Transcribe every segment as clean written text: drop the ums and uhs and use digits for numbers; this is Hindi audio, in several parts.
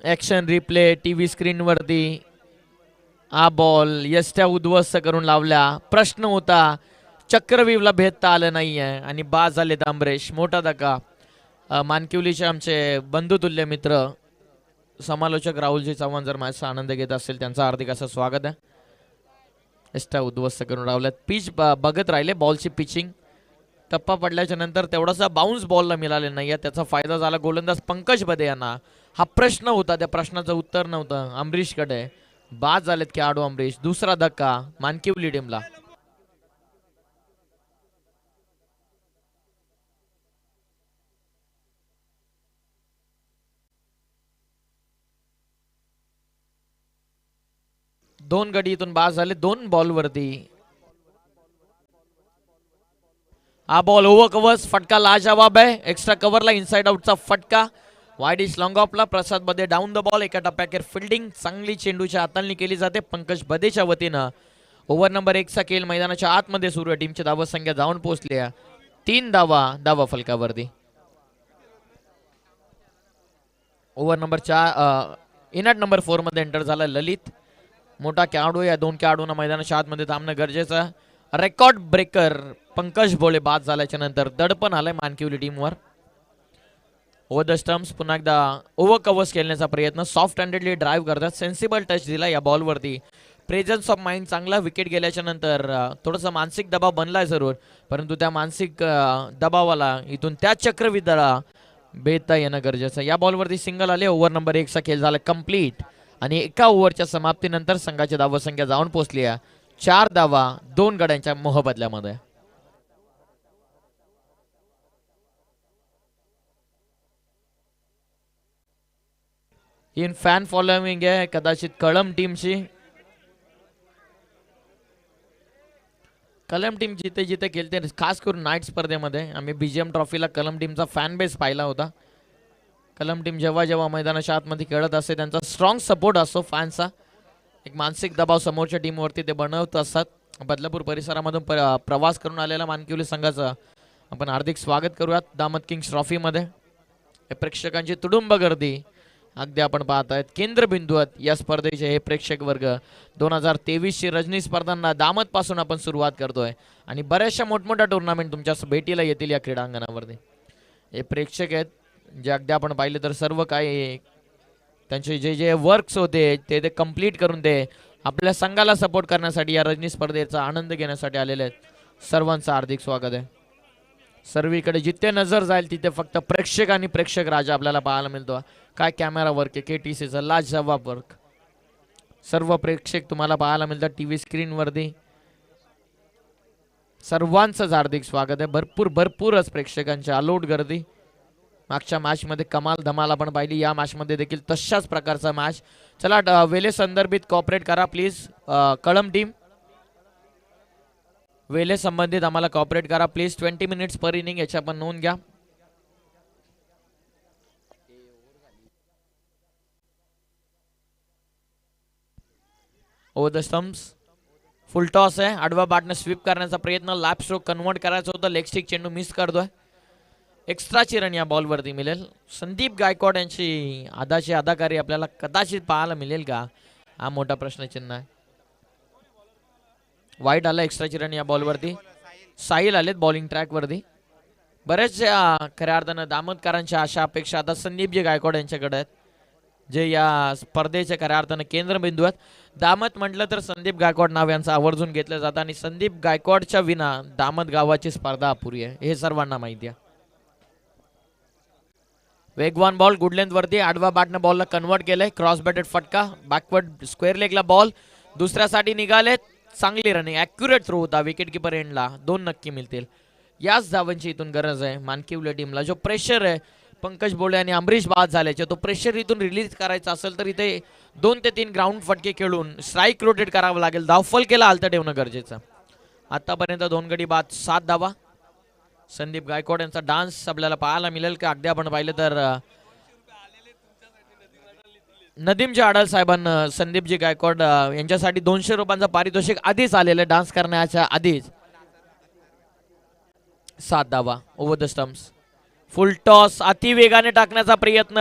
ॲक्शन रिप्ले टीव्ही स्क्रीनवरती हा बॉल यष्ट्या उद्ध्वस्त करून लावल्या. प्रश्न होता, चक्रव्यूहला भेदता आलं नाही आहे आणि बाद झाले अमरेश. मोठा धक्का. मानकिवलीचे आमचे बंधुतुल्य मित्र समालोचक राहुलजी चव्हाण जर माझ्याचा आनंद घेत असेल त्यांचं हार्दिक असं स्वागत आहे. यष्ट्या उद्ध्वस्त करून लावल्यात. पिच बघत राहिले बॉलची पिचिंग. टप्पा पडल्याच्या नंतर तेवढासा बाउन्स बॉलला मिळाले नाही, त्याचा फायदा झाला गोलंदाज पंकज बदे यांना. हा प्रश्न होता, त्या प्रश्नाचं उत्तर नव्हतं अमरीशकडे. बाद झालेत खेळाडू अमरीश. दुसरा धक्का मानकिवली टीमला. दोन गडी इथून बाद झाले 2 बॉलवरती. हा बॉल ओव्हर कव्हर्स फटका लाजवाब आहे. एक्स्ट्रा कव्हरला इनसाइड आउटचा फटका. वाईड इज लॉंग ऑफला प्रसाद बदे डाऊन द बॉल. एका टप्प्याखेर फिल्डिंग चांगली चेंडूच्या हाताळणी केली जाते पंकज बदेच्या वतीनं. ओव्हर नंबर 1 चा खेळ मैदानाच्या आतमध्ये सुरू आहे. टीमची धावा संख्या जाऊन पोहोचली आहे 3 धावा फलकावरती. ओव्हर नंबर 4 इनट नंबर 4 मध्ये एंटर झाला ललित. मोठा खेळाडू. या 2 खेळाडूंना मैदानाच्या आतमध्ये थांबणं गरजेचं. रेकॉर्ड ब्रेकर पंकज भोळे बाद झाल्याच्या नंतर दडपण आलंय मानकिवली टीमवर. ओव्हर द स्टम्प्स पुन्हा एकदा ओव्हर कव्हर्स खेळण्याचा प्रयत्न. सॉफ्ट हँडेडली ड्राईव्ह करतात. सेन्सिबल टच दिला या बॉलवरती. प्रेझन्स ऑफ माइंड चांगला. विकेट गेल्याच्या नंतर थोडासा मानसिक दबाव बनलाय जरूर, परंतु त्या मानसिक दबावाला इथून त्या चक्रव्यूहाला भेदता येणं गरजेचं. या बॉलवरती सिंगल आले. ओव्हर नंबर 1 चा खेळ झाला कंप्लीट आणि एका ओव्हरच्या समाप्तीनंतर संघाची धावा संख्या जाऊन पोहोचली आहे 4 धावा 2 गड्यांच्या मोहबदल्यामध्ये. इन फॅन फॉलोइंग आहे कदाचित कळम टीमची. कलम टीम जिथे जिथे खेळते, खास करून नाईट स्पर्धेमध्ये आम्ही बीजीएम ट्रॉफीला कलम टीमचा फॅन बेस पाहिला होता. कलम टीम जेव्हा जेव्हा मैदानाच्या आतमध्ये खेळत असते त्यांचा स्ट्रॉंग सपोर्ट असतो फॅन्सचा. एक मानसिक दबाव समोरच्या टीमवरती ते बनवत असतात. बदलापूर परिसरामधून प्रवास करून आलेला मानकिवली संघाचं आपण हार्दिक स्वागत करूयात दामत किंग्स ट्रॉफीमध्ये. प्रेक्षकांची तुडुंब गर्दी अगदी आपण पाहत आहेत. केंद्रबिंदू आहेत या स्पर्धेचे हे प्रेक्षक वर्ग. 2023ची रजनी स्पर्धांना दामत पासून आपण सुरुवात करतोय आणि बऱ्याचशा मोठमोठ्या टुर्नामेंट तुमच्या भेटीला येतील या क्रीडांगणावरती. हे प्रेक्षक आहेत जे अगदी आपण पाहिले तर सर्व काही त्यांचे जे जे वर्क्स होते ते कंप्लीट करून ते आपल्या संघाला सपोर्ट करण्यासाठी या रजनी स्पर्धेचा आनंद घेण्यासाठी आलेले आहेत. सर्वांचं हार्दिक स्वागत आहे. सर्वीकडे जिथे नजर जाईल तिथे फक्त प्रेक्षक आणि प्रेक्षक राजा आपल्याला पाहायला मिळतो. काय कॅमेरा वर्क आहे केटीसीचा लाजवाब वर्क. सर्व प्रेक्षक तुम्हाला पाहायला मिळतात टीव्ही स्क्रीनवरती. सर्वांचंच हार्दिक स्वागत आहे. भरपूरच प्रेक्षकांची अलोट गर्दी. मागच्या मॅच मध्ये कमाल धमाल आपण पाहिली. या मॅच मध्ये देखील तशाच प्रकारचा मॅच. चला वेले संदर्भित कॉपरेट करा प्लीज. कळम टीम वेले संबंधित आम्हाला कॉपरेट करा प्लीज. 20 मिनिट्स पर इनिंग याची आपण नोंद घ्या. Over the stumps full toss आहे. आडवा बॅटने स्वीप करण्याचा प्रयत्न. लॅप स्ट्रोक कन्वर्ट करायचं होतं. लेग स्टिक चेंडू मिस करतोय. एक्स्ट्राची रन या बॉलवरती मिळेल. संदीप गायकवाड यांची आदाची अदाकारी आपल्याला कदाचित पाहायला मिळेल का, हा मोठा प्रश्नचिन्ह आहे. वाईट आला एक्स्ट्राची रन या बॉलवरती. साहिल आलेत बॉलिंग ट्रॅकवरती. बऱ्याचशा खऱ्या अर्थानं दामतकरांच्या आशा अपेक्षा आता संदीपजी गायकवाड यांच्याकडे आहेत जे या स्पर्धेच्या खऱ्या अर्थानं केंद्रबिंदू आहेत. दामत म्हटलं तर संदीप गायकवाड नाव यांचं आवर्जून घेतलं जातं आणि संदीप गायकवाडच्या विना दामत गावाची स्पर्धा अपुरी आहे हे सर्वांना माहिती आहे. वेगवान बॉल गुड लेंथ वरती. आडवा बॅटने बॉलला कन्वर्ट केलंय. क्रॉस बॅटेड फटका. बॅकवर्ड स्क्वेअर लेगला बॉल. दुसऱ्यासाठी निघाले. चांगली रनिंग. ॲक्युरेट थ्रो होता. विकेट किपर एंडला 2 नक्की मिळतील. याच धावांची इथून गरज आहे मानकिवली टीमला. जो प्रेशर आहे पंकज बोळे आणि अमरीश बाद झाल्याचे, तो प्रेशर इथून रिलीज करायचा असेल तर इथे 2 ते 3 ग्राउंड फटके खेळून स्ट्राईक रोटेट करावं लागेल. धावफल केला हालतं ठेवणं गरजेचं. आतापर्यंत 2 गडी बाद 7 धावा. संदीप गायकवाड यांचा डान्स आपल्याला पाहायला मिळेल का. अगदी आपण पाहिलं तर नदीमजी आडल साहेबांना संदीपजी गायकवाड यांच्यासाठी 200 रुपयांचा पारितोषिक आधीच आलेलं डान्स करण्याच्या आधीच. 7 धावा. Over the stumps full toss. अति वेगाने टाकण्याचा प्रयत्न.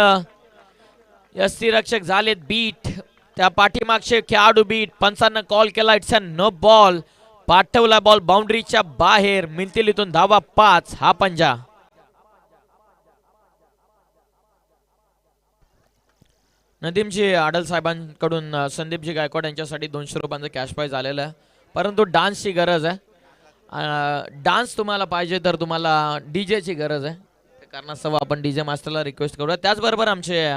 यष्टीरक्षक झालेत बीट. त्या पाठीमागचे खेळाडू बीट. पंचांना कॉल केला. It's a no ball. पाठवला बॉल बाउंड्रीच्या बाहेर. मिळतील इथून धावा 5. हा पंजा. नदीमजी आडल साहेबांकडून संदीपजी गायकवाड यांच्यासाठी 200 रुपयांचं कॅश प्राइज आलेलं आहे. परंतु डान्सची गरज आहे. डान्स तुम्हाला पाहिजे तर तुम्हाला डीजेची गरज आहे. त्या कारणास्तव आपण डीजे मास्टरला रिक्वेस्ट करूया. त्याचबरोबर आमचे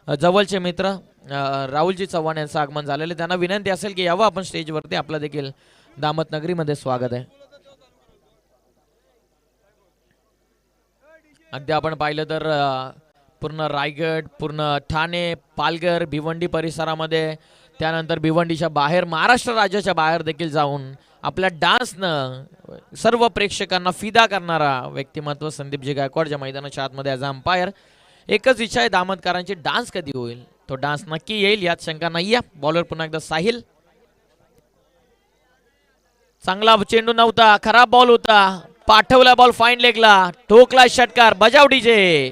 जवळचे मित्र राहुलजी चव्हाण यांचं आगमन झालेलं. त्यांना विनंती असेल की यावं आपण स्टेजवरती. आपलं देखील दामत नगरीमध्ये स्वागत आहे. अद्याप आपण पाहिलं तर पूर्ण रायगड, पूर्ण ठाणे, पालघर, भिवंडी परिसरामध्ये, त्यानंतर भिवंडीच्या बाहेर, महाराष्ट्र राज्याच्या बाहेर देखील जाऊन आपल्या डान्सनं सर्व प्रेक्षकांना फिदा करणारा व्यक्तिमत्व संदीपजी गायकवाड ज्या मैदानाच्या आतमध्ये ॲज अ अंपायर. एकच इच्छा आहे दामतकरांची, डान्स कधी होईल. तो डान्स नक्की येईल, यात शंका नाही आहे. बॉलर पुन्हा एकदा साहिल. चांगला चेंडू नव्हता, खराब बॉल होता. पाठवला बॉल फाईन लेगला. ठोकला षटकार. बजाव DJ.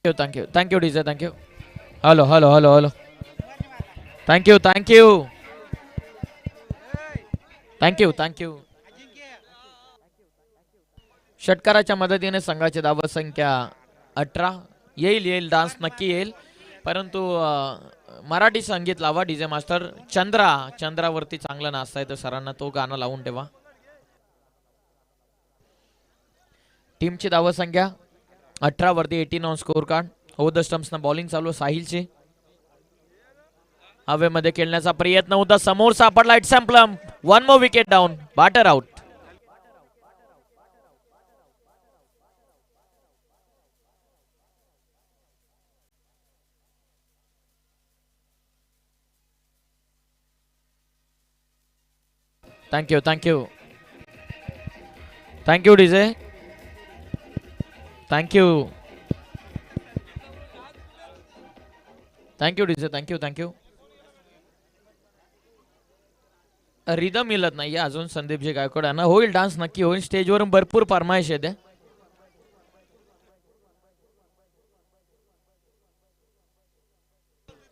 Thank you thank you DJ. Thank you. Hello hello hello hello. Thank you thank you thank you thank you. षटकाराच्या मदतीने संघाची धावा संख्या 18. येईल येईल डान्स नक्की येईल. परंतु मराठी संगीत लावा डीजे मास्टर. चंद्रावरती चांगलं नाचता येतं सरांना, तो गाणं लावून ठेवा. टीमची धावा संख्या 18 वरती 18 on score card. Over the स्टंप्सना बॉलिंग चालू साहिलची. हवेमध्ये खेळण्याचा प्रयत्न होता, समोर सापडला. It's plum. 1 more wicket down. Batter out. Thank you thank you thank you DJ. Thank you thank you DJ. Thank you thank you. Rhythm मिळत नाही अजून संदीपजी गायकवाड यांना. होईल डान्स नक्की होईल. स्टेजवरून भरपूर फरमाईश येते.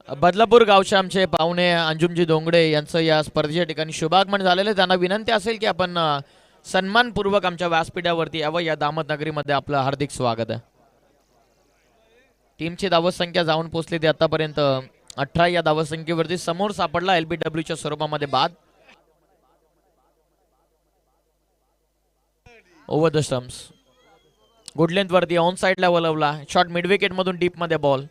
बदलापूर गावचे आमचे पाहुणे अंजुमजी दोंगडे यांचं या स्पर्धेच्या ठिकाणी शुभागमन झालेलं आहे. त्यांना विनंती असेल की आपण सन्मानपूर्वक आमच्या व्यासपीठावरती यावं. या दामत नगरीमध्ये आपलं हार्दिक स्वागत आहे. टीमची धावत संख्या जाऊन पोहोचली ती आतापर्यंत 18. या धावत संख्येवरती समोर सापडला LBWच्या स्वरूपामध्ये बाद. Over the stumps. Good length वरती ऑन साइडला वलवला. शॉट मिड विकेट मधून डीप मध्ये बॉल.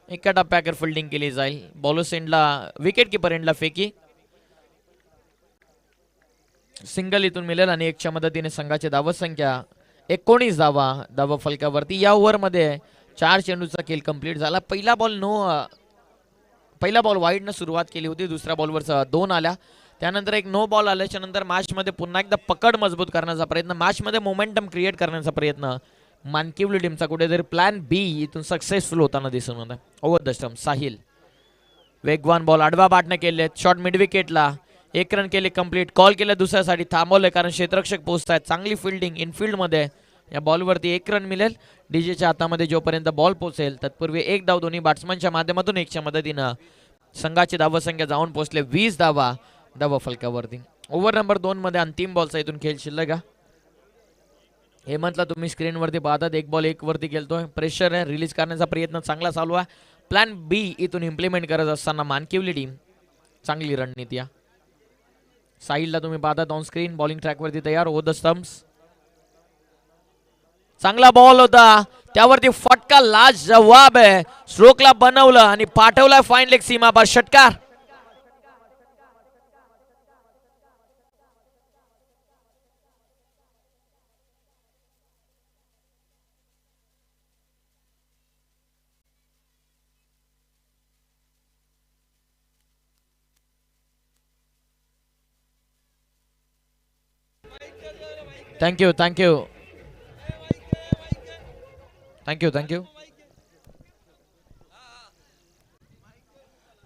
एका टप्प्यावर फिल्डिंग केली जाईल. बॉलर एंडला विकेट किपर एंडला फेकी. सिंगल इथून मिळेल आणि 1च्या मदतीने संघाची धावत संख्या 19 धावा फलकावरती. या ओव्हरमध्ये 4 चेंडूचा खेळ कंप्लीट झाला. पहिला बॉल वाईडनं सुरुवात केली होती. दुसऱ्या बॉलवर 2 आल्या. त्यानंतर एक नो बॉल आल्याच्या नंतर मॅचमध्ये पुन्हा एकदा पकड मजबूत करण्याचा प्रयत्न, मॅचमध्ये मोमेंटम क्रिएट करण्याचा प्रयत्न मानकिवली टीमचा कुठेतरी प्लॅन बी इथून सक्सेसफुल होताना दिसून होता. Over the stump Sahil. वेगवान बॉल आडवा बाटने केले. शॉट मिड विकेटला. 1 रन केले कंप्लीट. कॉल केलं दुसऱ्यासाठी, थांबवलंय कारण क्षेत्ररक्षक पोहोचतायत. चांगली फिल्डिंग इनफिल्डमध्ये. या बॉलवरती 1 रन मिळेल. डीजेच्या हातामध्ये जोपर्यंत बॉल पोहोचेल तत्पूर्वी 1 धाव दोन्ही बॅट्समनच्या माध्यमातून 1च्या मदतीनं संघाची धावा संख्या जाऊन पोहोचले 20 धावा फलकावरती. ओव्हर नंबर 2 मध्ये अंतिम बॉलचा इथून खेळ शिल्लक आहे. हेमंतला तुम्ही स्क्रीनवरती पाहतात. 1 बॉल 1 वरती खेळतोय. प्रेशर आहे. रिलीज करण्याचा प्रयत्न चांगला चालू आहे. प्लॅन बी इथून इम्प्लिमेंट करत असताना मानकिवली टीम चांगली रणनीती आहे. साहिलला तुम्ही पाहतात ऑन स्क्रीन. बॉलिंग ट्रॅकवरती तयार. Over the stumps. चांगला बॉल होता. त्यावरती फटका लाजवाब आहे. स्ट्रोकला बनवलं आणि पाठवला फाईन लेग सीमापार. षटकार. Thank you thank you thank you thank you.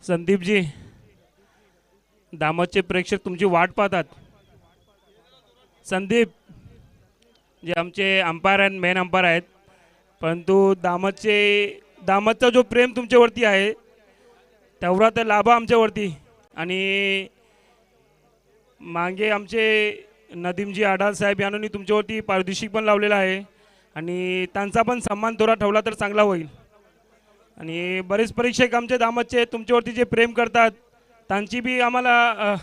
Sandeep ji, दामदचे प्रेक्षक तुमची वाट पाहतात. संदीप जे आमचे अंपायर आहेत, मेन अंपायर आहेत, परंतु दामदचा जो प्रेम तुमच्यावरती आहे तेवढा तर लाभा आमच्यावरती. आणि मागे आमचे नदीमजी आडाल साहेब यांनी तुमच्यावरती पारितोषिक पण लावलेलं आहे आणि त्यांचा पण सन्मान थोडा ठेवला तर चांगला होईल. आणि बरेच परीक्षक आमचे दामदचे तुमच्यावरती जे प्रेम करतात त्यांची बी आम्हाला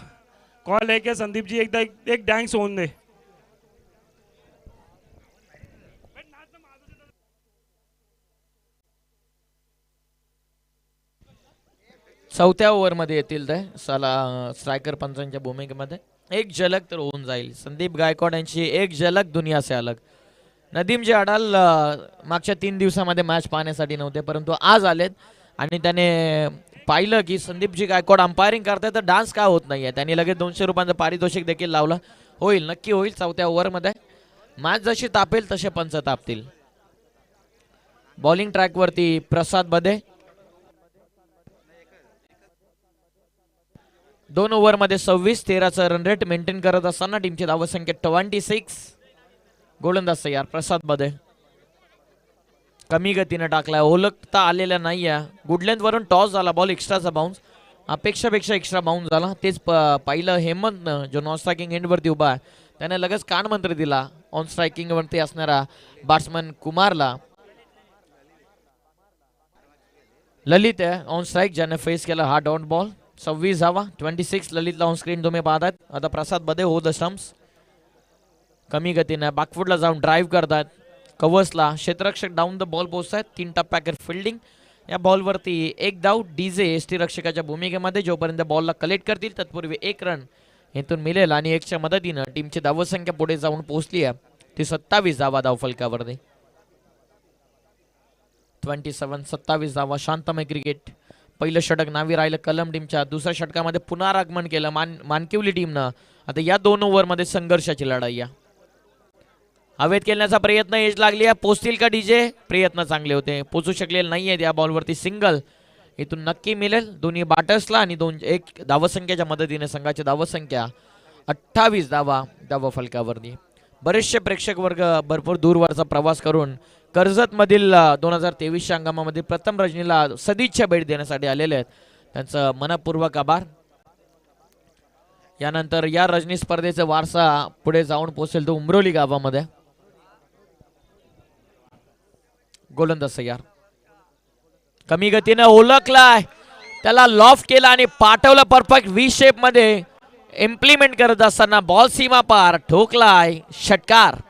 कॉल आहे की संदीपजी एकदा एक डॅन्स होऊन दे. चौथ्या ओव्हरमध्ये येतील ते स्ट्रायकर पंचांच्या भूमिकेमध्ये. एक झलक तर होऊन जाईल. संदीप गायकवाड यांची एक झलक दुनिया से अलग. नदीमजी अडाल मागच्या 3 दिवसामध्ये मॅच पाहण्यासाठी नव्हते, परंतु आज आलेत आणि त्याने पाहिलं की संदीपजी गायकवाड अंपायरिंग करताय तर डान्स का होत नाहीये. त्यांनी लगेच 200 रुपयांचं पारितोषिक देखील लावलं. होईल, नक्की होईल. चौथ्या ओव्हरमध्ये मॅच जशी तापेल तसे पंच तापतील. बॉलिंग ट्रॅकवरती प्रसाद बदे. 2 ओव्हरमध्ये 26-13चं रन रेट मेंटेन करत असताना टीमची धावसंख्या 26. गोलंदाज तयार प्रसाद बदे. कमी गतीने टाकलाय, ओळखता आलेला नाहीये. गुडलेंथ वरून टॉस झाला, बॉल एक्स्ट्राचा बाउन्स. अपेक्षापेक्षा एक्स्ट्रा बाउन्स झाला. तेच पाहिलं हेमंतनं, जो नॉन स्ट्रायकिंग एंडवरती उभा आहे, त्याने लगेच कानमंत्र दिला ऑन स्ट्रायकिंग वरती असणारा बॅट्समन कुमारला. ललित आहे ऑन स्ट्राईक, ज्याने फेस केला हा डॉट बॉल. 26 धावा, 26 ललितला ऑन स्क्रीन तुम्ही पाहतात. आता प्रसाद बदे हो द स्टम्प्स. कमी गतीने बॅकफुटला जाऊन ड्राईव्ह करतात. कव्हर्सला क्षेत्ररक्षक डाऊन द बॉल पोहोचतात. 3 टप्प्याकर फिल्डिंग. या बॉलवरती एक धाव डीजे एसटी रक्षकाच्या भूमिकेमध्ये. जोपर्यंत बॉलला कलेक्ट करतील तत्पूर्वी 1 रन इथून मिळेल आणि 1च्या मदतीनं टीमची धावसंख्या पुढे जाऊन पोहोचली आहे ती 27 धावा धावफलकावरती. 27 धावा. शांतमय क्रिकेट. पहिलं षटक नावी राहिलं कलम टीमच्या. दुसऱ्या षटकामध्ये पुनरागमन केलं मानकिवली टीमनं. आता या 2 ओव्हरमध्ये संघर्षाची लढाई आहे. हवेत खेळण्याचा प्रयत्न यश लागली आहे. पोचतील का डीजे? प्रयत्न चांगले होते, पोचू शकलेले नाहीयेत. या बॉलवरती सिंगल इथून नक्की मिळेल दोन्ही बॅटर्सला आणि 1 धावसंख्येच्या मदतीने संघाची धावसंख्या 28 धावा धावफलकावरती. बरेचसे प्रेक्षक वर्ग भरपूर दूरवरचा प्रवास करून कर्जत मधील 2023च्या हंगामामध्ये प्रथम रजनीला सदिच्छा भेट देण्यासाठी आलेले आहेत. त्यांचं मनपूर्वक आभार. यानंतर या रजनी स्पर्धेचा वारसा पुढे जाऊन पोहोचेल तो उमरोली गावामध्ये. गोलंदाज तयार. कमी गतीने ओळखलाय, त्याला लॉफ्ट केला आणि पाठवलं परफेक्ट व्ही शेप मध्ये. इम्प्लिमेंट करत असताना बॉल सीमा पार ठोकलाय. षटकार.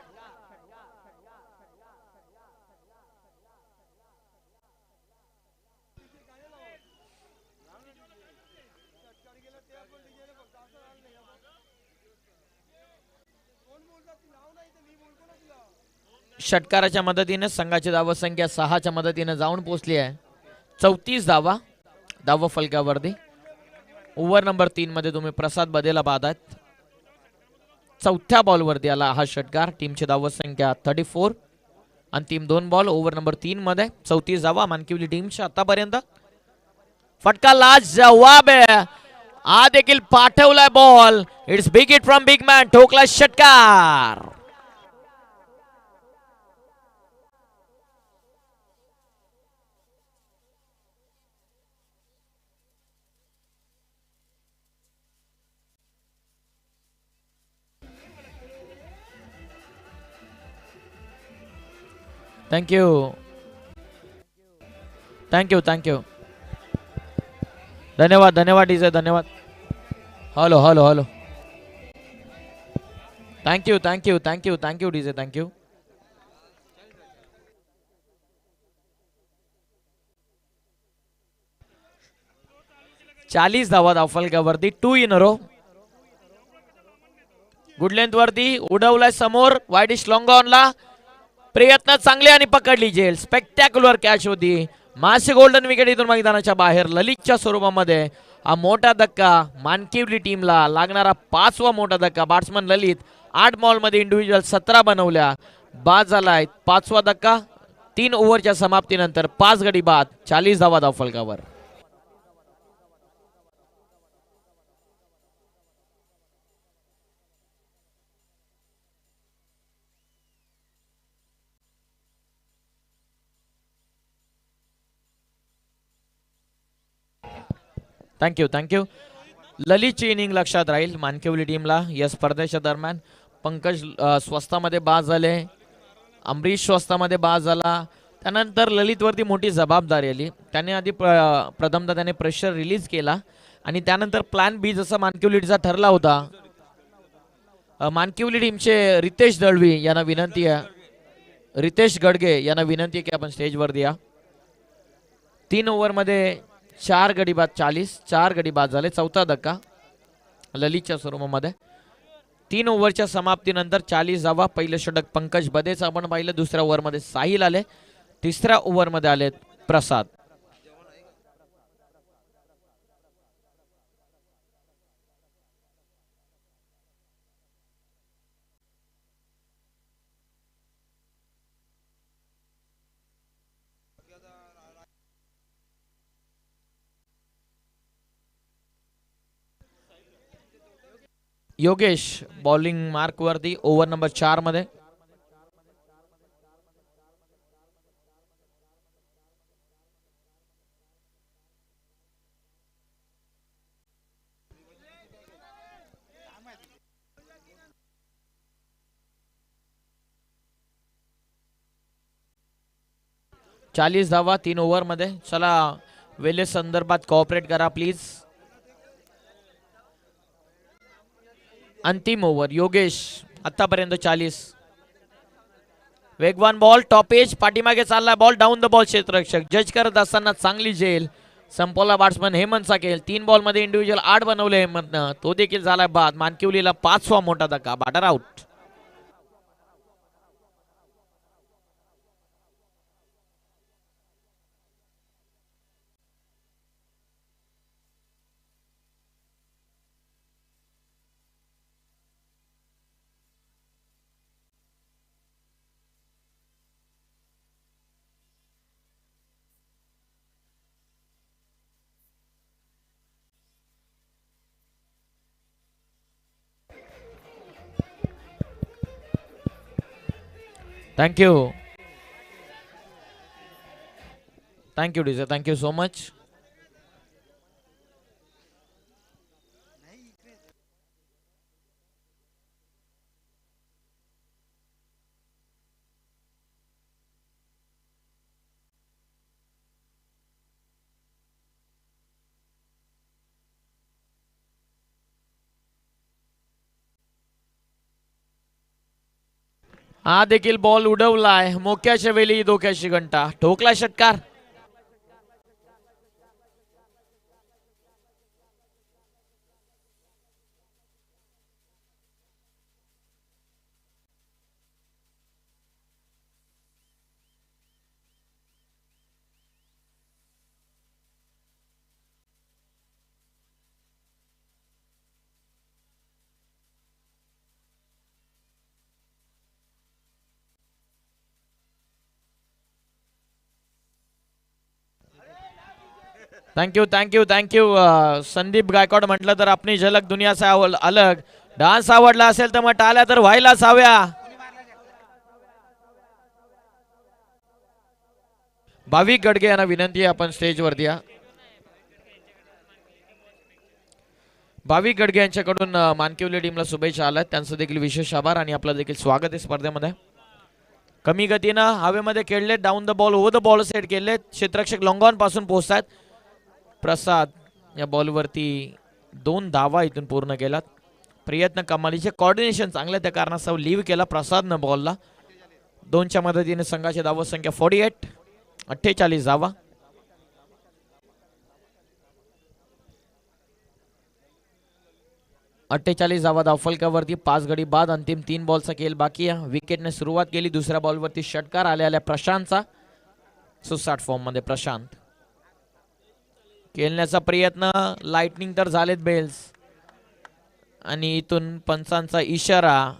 षटकाराच्या मदतीने संघाची धावसंख्या 6च्या मदतीने जाऊन पोहोचली आहे. 34 धावा धावफलकावरती. ओव्हर नंबर 3 मध्ये तुम्ही प्रसाद बदेला पाहतात. चौथ्या बॉलवरती आला हा षटकार. टीमची धावसंख्या 34. अंतिम 2 बॉल ओव्हर नंबर 3 मध्ये 34 धावा मानकिवली टीमच्या आतापर्यंत. फटका लाजवाब आहे. हा देखील पाठवलाय ball. It's big hit from big man. ठोकला षटकार. Thank you thank you thank you. धन्यवाद धन्यवाद डीजे धन्यवाद. Hello hello hello. Thank you thank you thank you thank you DJ thank you. चालीस धावा धावफलकावरती. 2 इन अ रो. गुडलेंथ वरती उडवलाय समोर. वाईडिश लॉंग ऑनला. प्रयत्न चांगले आणि पकडली जेल. स्पेक्टॅक्युलर कॅच होती. मासे गोल्डन विकेट इथून मैदानाच्या बाहेर. ललितच्या स्वरूपामध्ये हा मोठा धक्का मानकिवली टीमला लागणारा 5वा मोठा धक्का. बॅट्समन ललित 8 बॉल मध्ये इंडिव्हिज्युअल 17 बनवल्या. बाद झालाय 5वा धक्का. 3 ओव्हरच्या समाप्तीनंतर 5 गडी बाद. 40 धावा धावफलकावर. थँक्यू. ललितची इनिंग लक्षात राहील मानकिवली टीमला या स्पर्धेच्या दरम्यान. पंकज स्वस्तामध्ये बाद झाले, अमरीश स्वस्तामध्ये बाद झाला. त्यानंतर ललितवरती मोठी जबाबदारी आली. त्याने आधी प्रथमतः त्याने प्रेशर रिलीज केला आणि त्यानंतर प्लॅन बी जसा मानकिवलीचा ठरला होता. मानकिवली टीमचे रितेश दळवी यांना विनंती आहे, रितेश गडगे यांना विनंती आहे की आपण स्टेजवर या. 3 ओव्हरमध्ये 4 गडी बाद 40, 4 गडी बाद झाले. चौथा धक्का ललितच्या स्वरूपामध्ये. 3 ओव्हरच्या समाप्तीनंतर 40 धावा. पहिलं षटक पंकज बदेचं आपण पाहिलं. दुसऱ्या ओव्हरमध्ये साहिल आले. तिसऱ्या ओव्हरमध्ये आलेत प्रसाद. योगेश बॉलिंग मार्क वरती ओव्हर नंबर 4 मध्ये. चाळीस धावा 3 ओव्हर मध्ये. चला वेले संदर्भात कॉपरेट करा प्लीज. अंतिम ओव्हर योगेश आतापर्यंत 40. वेगवान बॉल टॉप एज पाठीमागे चालला बॉल डाऊन द बॉल. क्षेत्ररक्षक जज करत असताना चांगली झेल संपवला बॅट्समन हेमंत साकेल. 3 बॉल मध्ये इंडिव्हिज्युअल 8 बनवले हेमंतनं. तो देखील झाला बाद. मानकिवलीला 5वा मोठा धक्का. Batter out. Thank you DJ. Thank you so. हा देखील बॉल उडवलाय. मोक्याच्या वेळी धोक्याची घंटा. ठोकला षटकार. थँक्यू संदीप गायकवाड म्हटलं तर आपली झलक दुनिया से अलग. डान्स आवडला असेल तर मग टाळ्या तर व्हायलाच हव्या. भाविक गडगे यांना विनंती आहे आपण स्टेजवरती या. भाविक गडगे यांच्याकडून मानकिवली टीमला शुभेच्छा आल्यात. त्यांचं देखील विशेष आभार आणि आपलं देखील स्वागत आहे स्पर्धेमध्ये. कमी गतीनं हवेमध्ये खेळले. Down the ball over the ball set केले. क्षेत्ररक्षक लॉंगॉन पासून पोहोचतात. प्रसाद या बॉलवरती 2 धावा इथून पूर्ण केलात. प्रयत्न कमालीचे. कॉर्डिनेशन चांगलं त्या कारणास्तव लीव्ह केला प्रसादनं बॉलला. 2च्या मदतीने संघाची धावा संख्या 48. 48 धावा. धावा धावफलकावरती. 5 गडी बाद. अंतिम 3 बॉलचा खेळ बाकी आहे. विकेटने सुरुवात केली. दुसऱ्या बॉलवरती षटकार आलेला प्रशांतचा. सुसाट फॉर्म मध्ये प्रशांत. खेळण्याचा प्रयत्न. लाइटनिंग तर झालेत बेल्स आणि इथून पंचांचा इशारा.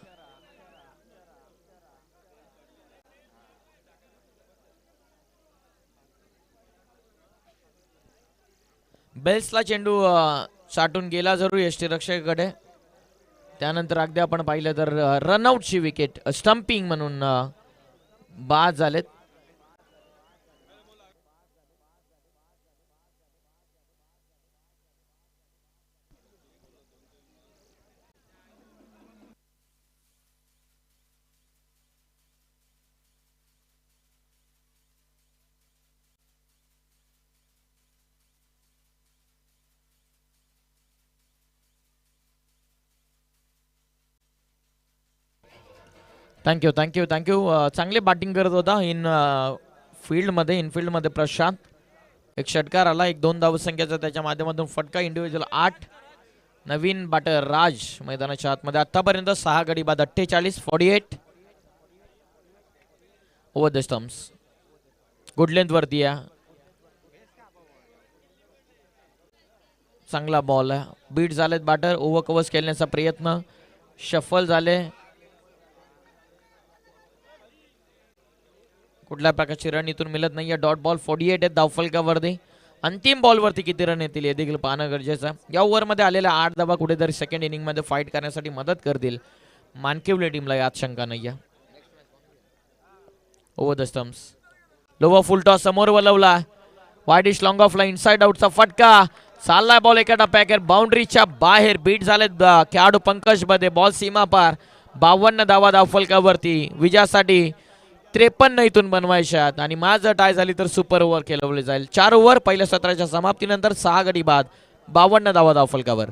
बेल्सला चेंडू साठून गेला जरूर यष्टीरक्षकाकडे. त्यानंतर अगदी आपण पाहिलं तर रनआउटची विकेट स्टंपिंग म्हणून बाद झालेत. Thank you thank you thank you. चांगले बॅटिंग करत होता इनफिल्डमध्ये प्रशांत. एक षटकार आला, एक 2 धावसंख्येचा त्याच्या माध्यमातून फटका. इंडिव्हिज्युअल 8. नवीन बॅटर राज मैदानाच्या आतमध्ये. आतापर्यंत 6 गडी बाद. 48 over the stumps. Good length वरती आहे. चांगला बॉल आहे. बीट झालेत बॅटर. ओव्हर कव्हर्स खेळण्याचा प्रयत्न. शफल झाले. कुठल्या प्रकारची रन इथून मिळत नाहीये. Dot ball. 48 आहेत धावफलकावरती. अंतिम बॉलवरती किती रन येतील हे देखील पाहणं गरजेचं आहे. या ओव्हरमध्ये आलेल्या 8 धावा कुठेतरी सेकंड इनिंगमध्ये फाईट करण्यासाठी मदत करतील मानकिवली टीमला, यात शंका नाही आहे. Over the stumps. Lower full toss समोर वलवला. वाईडिश लॉंग ऑफला इनसाइड आउटचा फटका. चाललाय बॉल एका टप्प्यावर बाउंड्रीच्या बाहेर. बीट झालेत खेळाडू पंकज मध्ये. बॉल सीमा पार. 52 धावा धावफलकावरती. विजयासाठी 53 इथून बनवायच्यात आणि माझं टाय झाली तर सुपर ओव्हर खेळवले जाईल. 4 ओव्हर पहिल्या सत्राच्या समाप्तीनंतर 6 गडी बाद. 52 धावा धावफलकावर.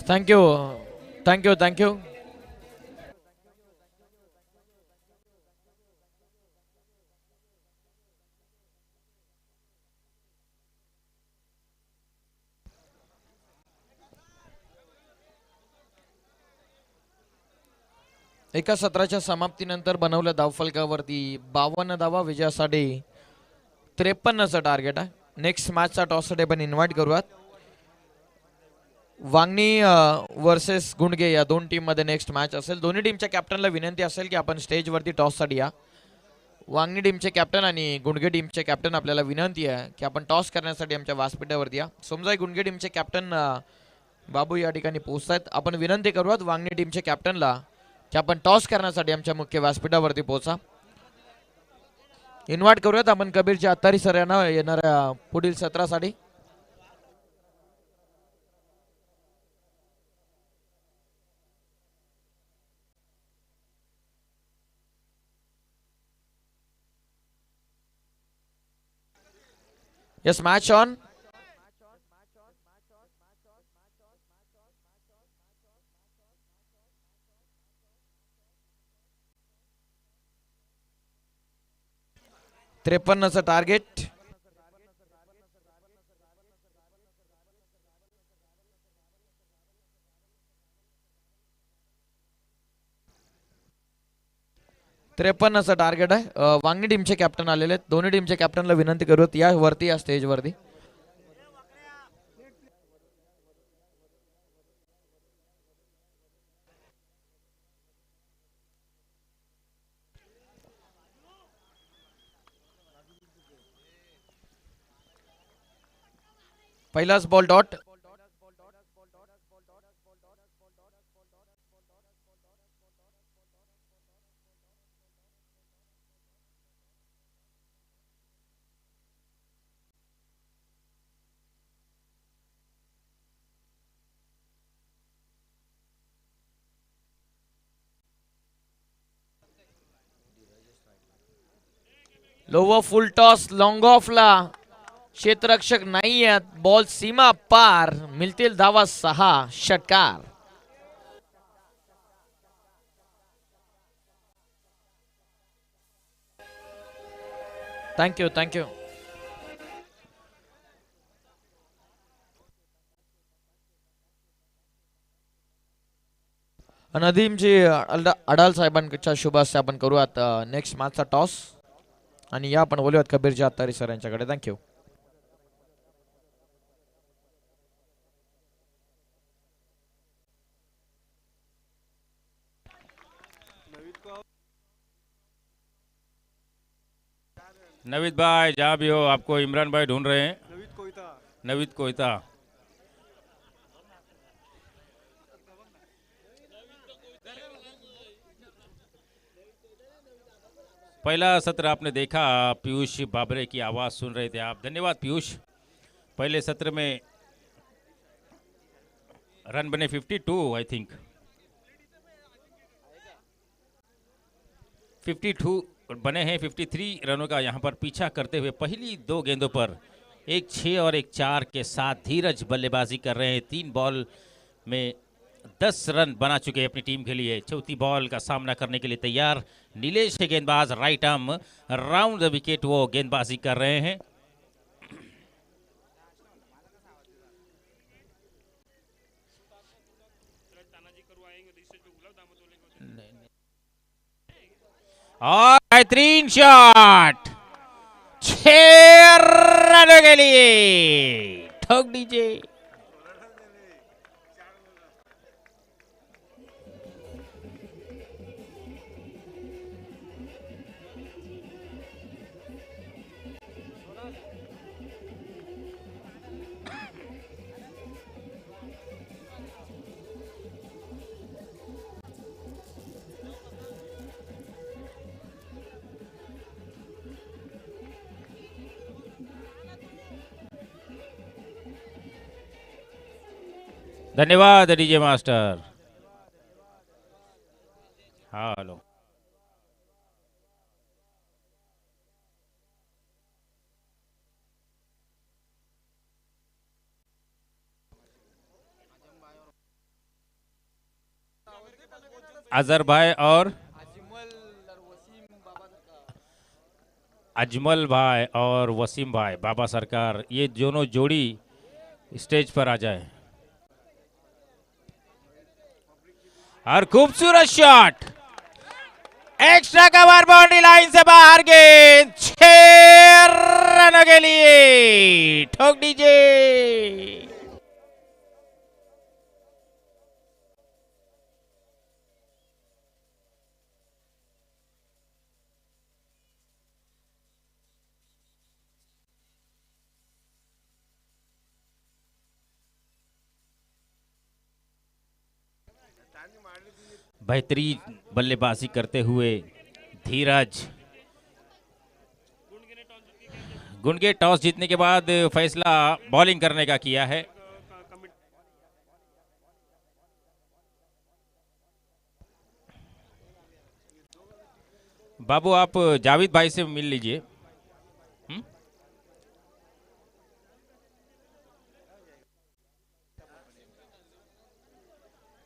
Thank you thank you thank you. एका सत्राच्या समाप्तीनंतर बनवल्या धावफलकावरती 52 धावा विजयासाठी. 53चं टार्गेट आहे. नेक्स्ट मॅचचा टॉससाठी आपण इन्व्हाइट करूयात. वांगणी वर्सेस गुंडगे या 2 टीममध्ये नेक्स्ट मॅच असेल. दोन्ही टीमच्या कॅप्टनला विनंती असेल की आपण स्टेजवरती टॉससाठी या. वांगणी टीमचे कॅप्टन आणि गुंडगे टीमचे कॅप्टन आपल्याला विनंती आहे की आपण टॉस करण्यासाठी आमच्या व्यासपीठावरती या. समजा गुंडगे टीमचे कॅप्टन बाबू या ठिकाणी पोहोचतात. आपण विनंती करूयात वांगणी टीमचे कॅप्टनला की आपण टॉस करण्यासाठी आमच्या मुख्य व्यासपीठावरती पोहोचा. इन्व्हाइट करूयात आपण कबीरच्या अत्तारी सर यांना येणाऱ्या पुढील सत्रासाठी. Yes match on. त्रेपन्नचं टार्गेट. त्रेपन्नचं टार्गेट आहे. वांगणी टीमचे कॅप्टन आलेले आहेत. दोन्ही टीमच्या कॅप्टनला विनंती करूयात या वरती, या स्टेज वरती. पहिलाच ball dot. Lower full toss long ऑफला. क्षेत्ररक्षक नाही आहेत. बॉल सीमा पार. मिळतील धावा 6. षटकार. Thank you thank you. नदीमजी अडाल साहेबांच्या शुभ हस्ते आपण करूयात नेक्स्ट मॅचचा टॉस. आणि या आपण बोलूयात कबीरजी आत्तारी सर यांच्याकडे. थँक्यू. नवीद भाई जहाँ भी हो, आपको इमरान भाई ढूंढ रहे हैं. नवीद कोयता. पहला सत्र आपने देखा, पीयूष बाबरे की आवाज़ सुन रहे थे आप. धन्यवाद पीयूष. पहले सत्र में रन बने 52 आई थिंक. 52 बने हैं. 53 रनों का यहाँ पर पीछा करते हुए पहली 2 गेंदों पर एक 6 और एक 4 के साथ धीरज बल्लेबाजी कर रहे हैं. 3 बॉल में 10 रन बना चुके हैं अपनी टीम के लिए. चौथी बॉल का सामना करने के लिए तैयार नीलेश के गेंदबाज. Right arm round the wicket वो गेंदबाजी कर रहे हैं. और बेहतरीन शॉट 6 रनों के लिए. ठोक दीजिए. धन्यवाद डीजे मास्टर. हेलो. अजहर भाई और अजमल भाई और वसीम भाई बाबा सरकार, ये दोनों जोड़ी स्टेज पर आ जाए. और खूबसूरत shot. Extra cover boundary line से बाहर. गेंद 6 रनों के लिए. ठोक दीजिए. बेहतरीन बल्लेबाजी करते हुए धीरज. गुनगे टॉस जीतने के बाद फैसला बॉलिंग करने का किया है. बाबू आप जावेद भाई से मिल लीजिए.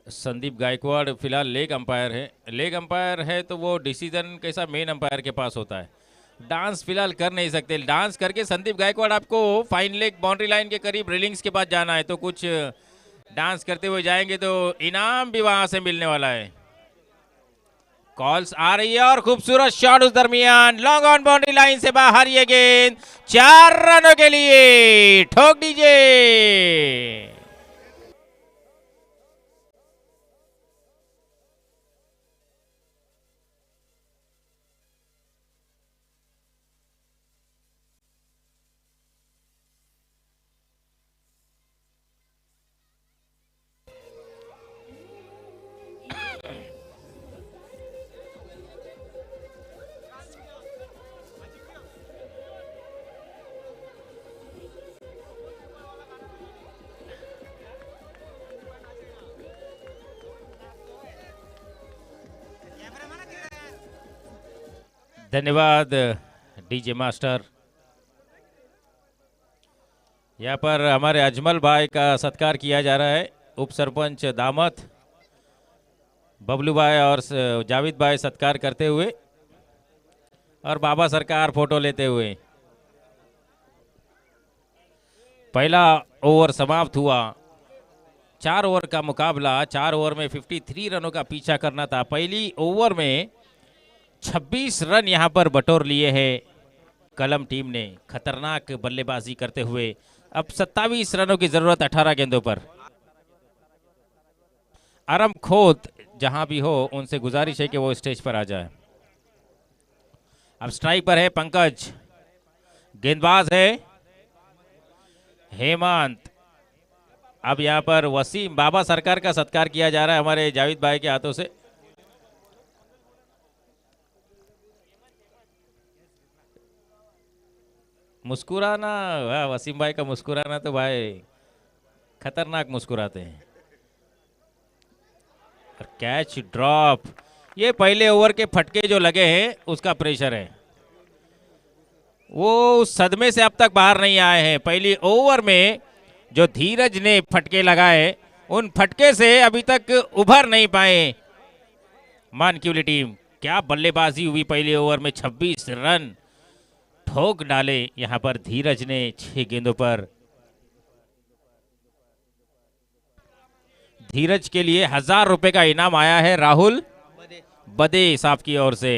संदीप गायकवाड़ फिलहाल लेग अंपायर है। लेग अंपायर है तो वो डिसीजन कैसा मेन अंपायर के पास होता है। डांस फिलहाल कर नहीं सकते। डांस करके संदीप गायकवाड़ आपको फाइन लेग बाउंड्री लाइन के करीब रेलिंग्स के पास जाना है, तो कुछ डांस करते हुए जाएंगे तो इनाम भी वहां से मिलने वाला है। कॉल्स आ रही है और खूबसूरत शॉट उस दरमियान, लॉन्ग ऑन बाउंड्री लाइन से बाहर ये गेंद 4 रनों के लिए ठोक दीजिए। धन्यवाद डीजे मास्टर। यहाँ पर हमारे अजमल भाई का सत्कार किया जा रहा है। उप सरपंच दामत बबलू भाई और जावेद भाई सत्कार करते हुए और बाबा सरकार फोटो लेते हुए। पहला ओवर समाप्त हुआ। 4 ओवर का मुकाबला, 4 ओवर में 53 रनों का पीछा करना था। पहली ओवर में 26 रन यहां पर बटोर लिए हैं कलम टीम ने खतरनाक बल्लेबाजी करते हुए। अब 27 रनों की जरूरत 18 गेंदों पर। अरम खोत जहां भी हो उनसे गुजारिश है कि वो स्टेज पर आ जाए। अब स्ट्राइक पर है पंकज, गेंदबाज है हेमंत। अब यहां पर वसीम, बाबा सरकार का सत्कार किया जा रहा है हमारे जावेद भाई के हाथों से। मुस्कुराना, वाह वसीम भाई का मुस्कुराना तो भाई खतरनाक मुस्कुराते हैं। और कैच ड्रॉप, ये पहले ओवर के फटके जो लगे हैं उसका प्रेशर है। वो उस सदमे से अब तक बाहर नहीं आए हैं। पहली ओवर में जो धीरज ने फटके लगाए उन फटके से अभी तक उभर नहीं पाए मानकीवली टीम। क्या बल्लेबाजी हुई पहले ओवर में, 26 रन ठोक डाले यहां पर धीरज ने 6 गेंदों पर। धीरज के लिए 1000 रुपए का इनाम आया है राहुल बदे साहब की ओर से।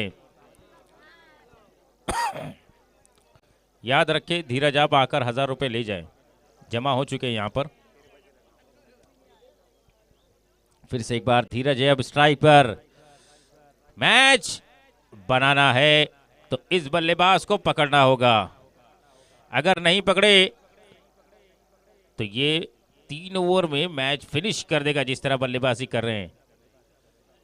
याद रखें धीरज, आप आकर 1000 रुपए ले जाएं, जमा हो चुके हैं यहां पर। फिर से एक बार धीरज है अब स्ट्राइक पर। मैच बनाना है तो इस बल्लेबाज को पकड़ना होगा। अगर नहीं पकड़े तो ये 3 ओवर में मैच फिनिश कर देगा जिस तरह बल्लेबाजी कर रहे हैं।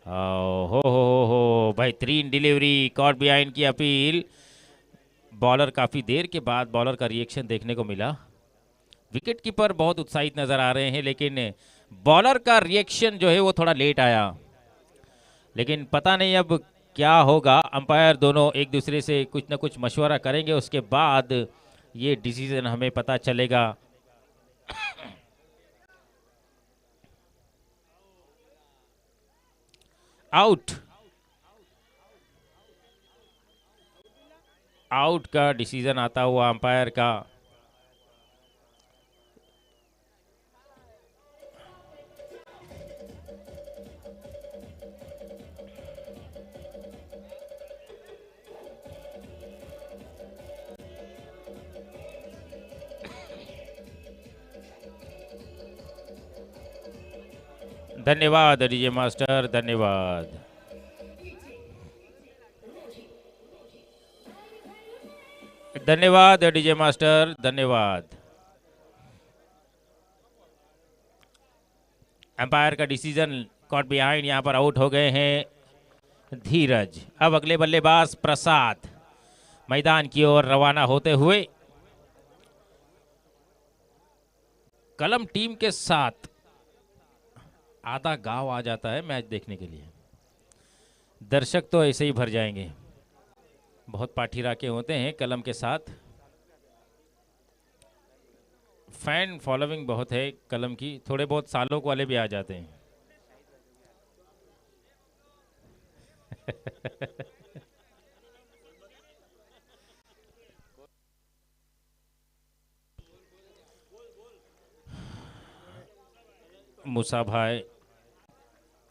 हो बेहतरीन डिलीवरी, कॉट बिहाइंड की अपील। बॉलर काफी देर के बाद बॉलर का रिएक्शन देखने को मिला। विकेट कीपर बहुत उत्साहित नजर आ रहे हैं, लेकिन बॉलर का रिएक्शन जो है वो थोड़ा लेट आया। लेकिन पता नहीं अब क्या होगा। अंपायर दोनों एक दूसरे से कुछ ना कुछ मशवरा करेंगे, उसके बाद ये डिसीजन हमें पता चलेगा। आउट, आउट का डिसीजन आता हुआ अंपायर का। धन्यवाद डीजे मास्टर, धन्यवाद। धन्यवाद डीजे मास्टर, धन्यवाद। अंपायर का डिसीजन कॉट बिहाइंड, यहां पर आउट हो गए हैं धीरज। अब अगले बल्लेबाज प्रसाद मैदान की ओर रवाना होते हुए कलम टीम के साथ आधा गांव आ जाता है मैच देखने के लिए। दर्शक तो ऐसे ही भर जाएंगे। बहुत पाठीराके होते हैं कलम के साथ। फैन फॉलोइंग बहुत है कलम की, थोड़े बहुत सालों वाले भी आ जाते हैं। मूसा भाई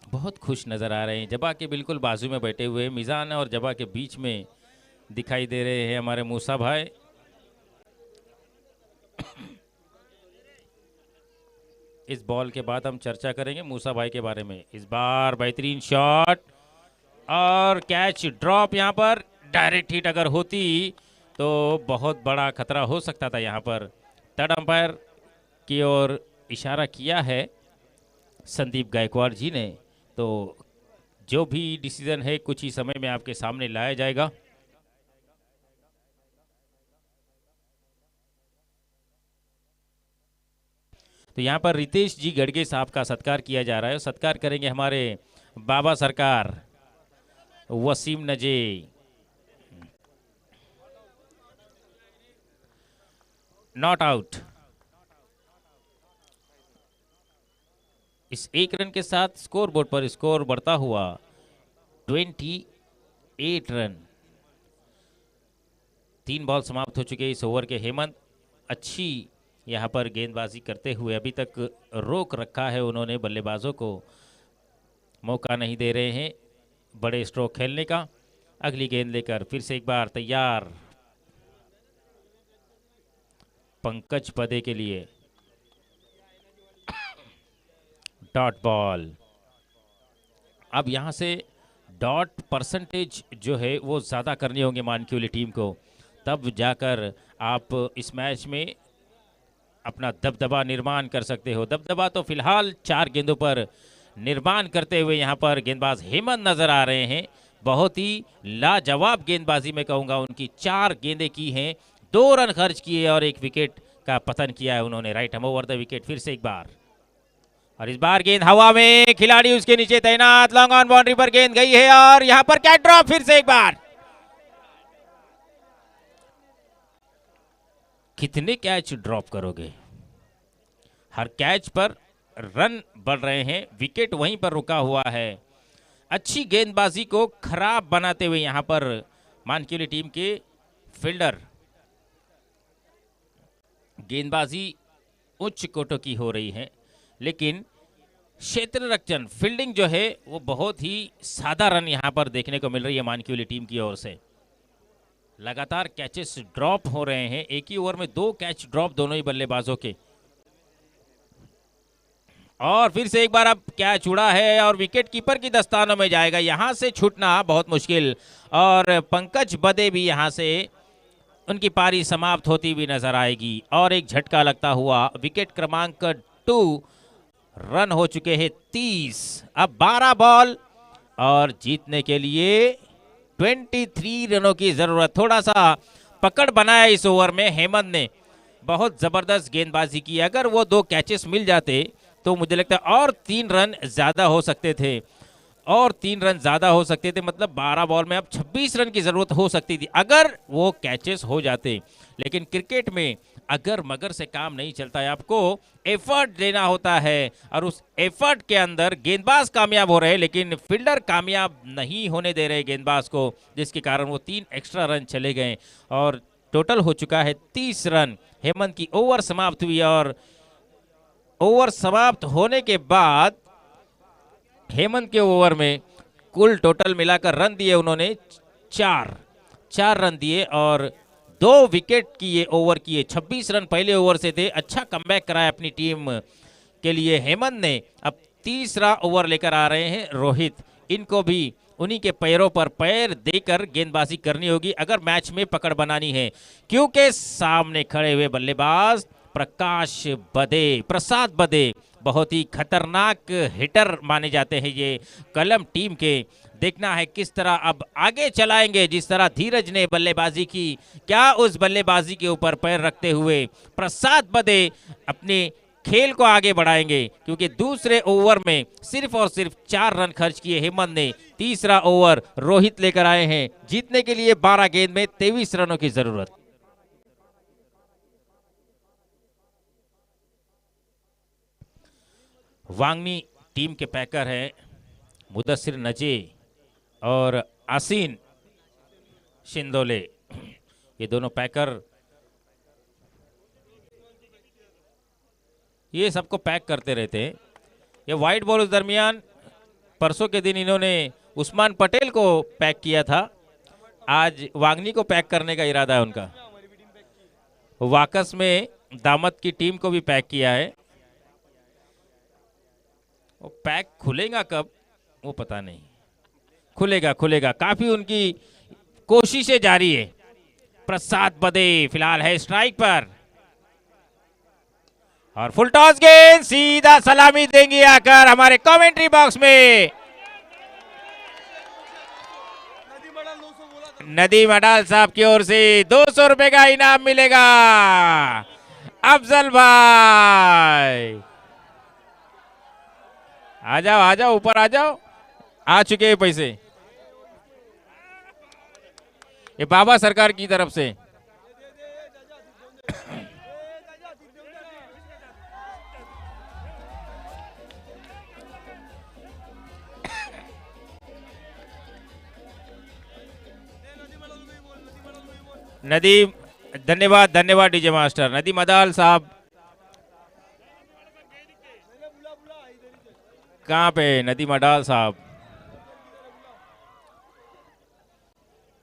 बहुत खुश नज़र आ रहे हैं। जबा के बिल्कुल बाजू में बैठे हुए, मिज़ान और जबा के बीच में दिखाई दे रहे हैं हमारे मूसा भाई। इस बॉल के बाद हम चर्चा करेंगे मूसा भाई के बारे में। इस बार बेहतरीन शॉट और कैच ड्रॉप। यहाँ पर डायरेक्ट हिट अगर होती तो बहुत बड़ा खतरा हो सकता था। यहाँ पर थर्ड अंपायर की ओर इशारा किया है संदीप गायकवाड़ जी ने, तो जो भी डिसीजन है कुछ ही समय में आपके सामने लाया जाएगा। तो यहाँ पर रितेश जी गड़गे साहब का सत्कार किया जा रहा है। सत्कार करेंगे हमारे बाबा सरकार वसीम नजे। Not out. इस एक रन के साथ स्कोर बोर्ड पर स्कोर बढ़ता हुआ 28 रन। 3 बॉल समाप्त हो चुके इस ओवर के। हेमंत अच्छी यहाँ पर गेंदबाजी करते हुए अभी तक रोक रखा है उन्होंने, बल्लेबाजों को मौका नहीं दे रहे हैं बड़े स्ट्रोक खेलने का। अगली गेंद लेकर फिर से एक बार तैयार पंकज पदे के लिए। Dot ball. अब यहाँ से डॉट परसेंटेज जो है वो ज़्यादा करनी होंगे मानक्यूली टीम को, तब जाकर आप इस मैच में अपना दबदबा निर्माण कर सकते हो। दबदबा तो फिलहाल 4 गेंदों पर निर्माण करते हुए यहाँ पर गेंदबाज हेमंत नजर आ रहे हैं। बहुत ही लाजवाब गेंदबाजी में कहूँगा उनकी। 4 गेंदें की हैं, 2 रन खर्च किए और 1 विकेट का पतन किया है उन्होंने। राइट हम ओवर द विकेट फिर से एक बार, और इस बार गेंद हवा में, खिलाड़ी उसके नीचे तैनात। लॉन्ग ऑन बाउंड्री पर गेंद गई है और यहां पर कैच ड्रॉप फिर से एक बार। कितने कैच ड्रॉप करोगे? हर कैच पर रन बढ़ रहे हैं, विकेट वहीं पर रुका हुआ है। अच्छी गेंदबाजी को खराब बनाते हुए यहां पर मानक्यूली टीम के फील्डर। गेंदबाजी उच्च कोटि की हो रही है, लेकिन क्षेत्र रक्षण फील्डिंग जो है वो बहुत ही सादा रन यहां पर देखने को मिल रही है मानक्यूली टीम की ओर से। लगातार कैचेस ड्रॉप हो रहे हैं, एक ही ओवर में 2 कैच ड्रॉप दोनों ही बल्लेबाजों के। और फिर से एक बार अब कैच उड़ा है और विकेट कीपर की दस्तानों में जाएगा। यहां से छूटना बहुत मुश्किल, और पंकज बदे भी यहां से उनकी पारी समाप्त होती हुई नजर आएगी। और एक झटका लगता हुआ विकेट क्रमांक 2, रन हो चुके हैं 30। अब 12 बॉल और जीतने के लिए 23 रनों की जरूरत। थोड़ा सा पकड़ बनाया इस ओवर में हेमंत ने, बहुत जबरदस्त गेंदबाजी की। अगर वो 2 कैचेस मिल जाते तो मुझे लगता है और 3 रन ज्यादा हो सकते थे, और 3 रन ज्यादा हो सकते थे। मतलब 12 बॉल में अब 26 रन की जरूरत हो सकती थी अगर वो कैचेस हो जाते। लेकिन क्रिकेट में अगर मगर से काम नहीं चलता है, आपको एफर्ट देना होता है, और उस एफर्ट के अंदर गेंदबाज कामयाब हो रहे हैं लेकिन फील्डर कामयाब नहीं होने दे रहे गेंदबाज को, जिसके कारण वो 3 एक्स्ट्रा रन चले गए और टोटल हो चुका है 30 रन। हेमंत की ओवर समाप्त हुई और ओवर समाप्त होने के बाद हेमंत के ओवर में कुल टोटल मिलाकर रन दिए उन्होंने 4 रन दिए और 2 विकेट की ये ओवर किए। 26 रन पहले ओवर से थे। अच्छा कमबैक कराया अपनी टीम के लिए हेमंत ने। अब तीसरा ओवर लेकर आ रहे हैं रोहित। इनको भी उन्हीं के पैरों पर पैर देकर गेंदबाजी करनी होगी अगर मैच में पकड़ बनानी है, क्योंकि सामने खड़े हुए बल्लेबाज प्रसाद बदे बहुत ही खतरनाक हिटर माने जाते हैं ये कलम टीम के। देखना है किस तरह अब आगे चलाएंगे। जिस तरह धीरज ने बल्लेबाजी की, क्या उस बल्लेबाजी के ऊपर पैर रखते हुए प्रसाद बदे अपने खेल को आगे बढ़ाएंगे, क्योंकि दूसरे ओवर में सिर्फ और सिर्फ 4 रन खर्च किए हेमंत ने। तीसरा ओवर रोहित लेकर आए हैं। जीतने के लिए 12 गेंद में 23 रनों की जरूरत। वांगनी टीम के पैकर हैं मुदस्सिर नजे और आसीन शिंदोले, ये दोनों पैकर ये सबको पैक करते रहते हैं। ये वाइट बॉल उस दरमियान परसों के दिन इन्होंने उस्मान पटेल को पैक किया था, आज वागनी को पैक करने का इरादा है उनका। वाकस में दामत की टीम को भी पैक किया है। वो पैक खुलेगा कब वो पता नहीं, खुलेगा खुलेगा। काफी उनकी कोशिशें जारी है। प्रसाद बदे फिलहाल है स्ट्राइक पर और फुल टॉस गेंद सीधा सलामी देंगे आकर हमारे कमेंट्री बॉक्स में। नदीम अडाल साहब की ओर से 200 रुपए का इनाम मिलेगा। अफजल भाई आ जाओ ऊपर आ जाओ, आ चुके हैं पैसे ये बाबा सरकार की तरफ से। नदीम धन्यवाद धन्यवाद डीजे मास्टर। नदीम अदाल साहब कहाँ पे? नदीम अडाल साहब